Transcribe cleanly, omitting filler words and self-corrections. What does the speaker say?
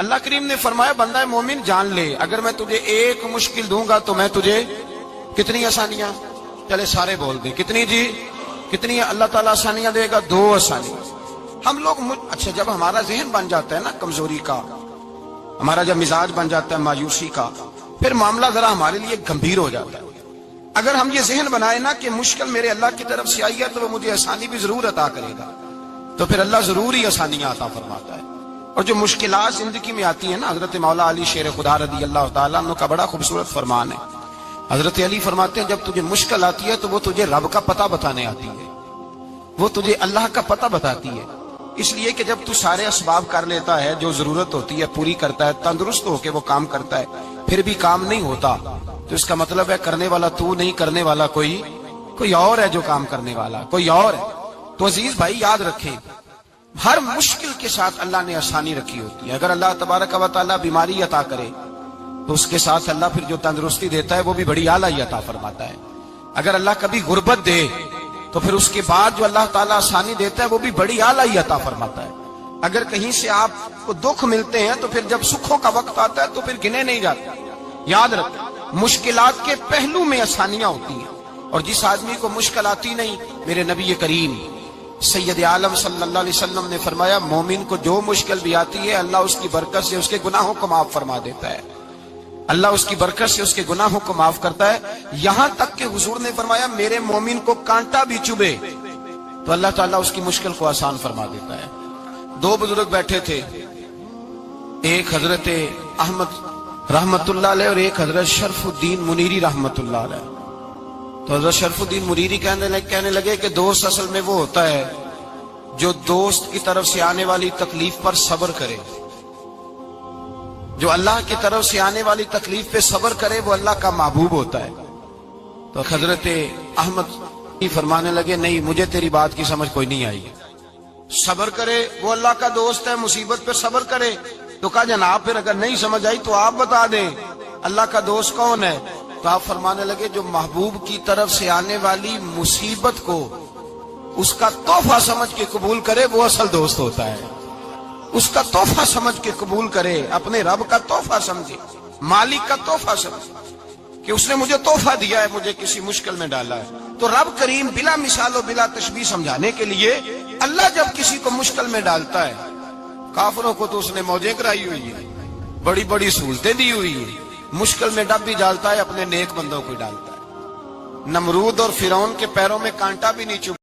اللہ کریم نے فرمایا بندہ مومن جان لے اگر میں تجھے ایک مشکل دوں گا تو میں تجھے کتنی آسانیاں، چلے سارے بول دیں کتنی جی، کتنی اللہ تعالیٰ آسانیاں دے گا؟ 2 آسانیاں۔ ہم لوگ اچھا جب ہمارا ذہن بن جاتا ہے نا کمزوری کا، ہمارا جب مزاج بن جاتا ہے مایوسی کا، پھر معاملہ ذرا ہمارے لیے گمبھیر ہو جاتا ہے۔ اگر ہم یہ ذہن بنائے نا کہ مشکل میرے اللہ کی طرف سے آئی ہے تو وہ مجھے آسانی بھی ضرور عطا کرے گا، تو پھر اللہ ضرور ہی آسانیاں عطا فرماتا ہے۔ اور جو مشکلات زندگی میں آتی ہیں نا، حضرت مولا علی شیر خدا رضی اللہ تعالیٰ عنہ کا بڑا خوبصورت فرمان ہے۔ حضرت علی فرماتے ہیں جب تجھے مشکل آتی ہے تو وہ تجھے رب کا پتہ بتانے آتی ہے، وہ تجھے اللہ کا پتہ بتاتی ہے، اس لیے کہ جب تو سارے اسباب کر لیتا ہے، جو ضرورت ہوتی ہے پوری کرتا ہے، تندرست ہو کے وہ کام کرتا ہے، پھر بھی کام نہیں ہوتا، تو اس کا مطلب ہے کرنے والا تو نہیں، کرنے والا کوئی اور ہے، جو کام کرنے والا کوئی اور ہے۔ تو عزیز بھائی یاد رکھیں، ہر مشکل کے ساتھ اللہ نے آسانی رکھی ہوتی ہے۔ اگر اللہ تبارک و تعالیٰ بیماری عطا کرے تو اس کے ساتھ اللہ پھر جو تندرستی دیتا ہے وہ بھی بڑی اعلیٰ عطا فرماتا ہے۔ اگر اللہ کبھی غربت دے تو پھر اس کے بعد جو اللہ تعالیٰ آسانی دیتا ہے وہ بھی بڑی اعلیٰ عطا فرماتا ہے۔ اگر کہیں سے آپ کو دکھ ملتے ہیں تو پھر جب سکھوں کا وقت آتا ہے تو پھر گنے نہیں جاتے۔ یاد رکھیں مشکلات کے پہلو میں آسانیاں ہوتی ہیں، اور جس آدمی کو مشکل آتی نہیں، میرے نبی کریم سید عالم صلی اللہ علیہ وسلم نے فرمایا مومن کو جو مشکل بھی آتی ہے اللہ اس کی برکت سے اس کے گناہوں کو معاف فرما دیتا ہے، اللہ اس کی برکت سے اس کے گناہوں کو معاف کرتا ہے، یہاں تک کہ حضور نے فرمایا میرے مومن کو کانٹا بھی چبھے تو اللہ تعالیٰ اس کی مشکل کو آسان فرما دیتا ہے۔ 2 بزرگ بیٹھے تھے، ایک حضرت احمد رحمت اللہ علیہ اور ایک حضرت شرف الدین منیری رحمت اللہ علیہ۔ تو حضرت شرف الدین منیری کہنے لگے کہ دوست اصل میں وہ ہوتا ہے جو دوست کی طرف سے آنے والی تکلیف پر صبر کرے، جو اللہ کی طرف سے آنے والی تکلیف پہ صبر کرے وہ اللہ کا محبوب ہوتا ہے۔ تو حضرت احمد فرمانے لگے نہیں مجھے تیری بات کی سمجھ کوئی نہیں آئی، صبر کرے وہ اللہ کا دوست ہے، مصیبت پہ صبر کرے۔ تو کہا جناب پھر اگر نہیں سمجھ آئی تو آپ بتا دیں اللہ کا دوست کون ہے؟ تو آپ فرمانے لگے جو محبوب کی طرف سے آنے والی مصیبت کو اس کا تحفہ سمجھ کے قبول کرے وہ اصل دوست ہوتا ہے، اس کا تحفہ سمجھ کے قبول کرے، اپنے رب کا تحفہ سمجھے، مالک کا تحفہ سمجھے کہ اس نے مجھے تحفہ دیا ہے، مجھے کسی مشکل میں ڈالا ہے۔ تو رب کریم بلا مثال و بلا تشبیہ سمجھانے کے لیے اللہ جب کسی کو مشکل میں ڈالتا ہے، کافروں کو تو اس نے موجیں کرائی ہوئی ہے، بڑی بڑی سہولتیں دی ہوئی ہیں، مشکل میں ڈب بھی ڈالتا ہے، اپنے نیک بندوں کو ڈالتا ہے۔ نمرود اور فرعون کے پیروں میں کانٹا بھی نہیں چبھا۔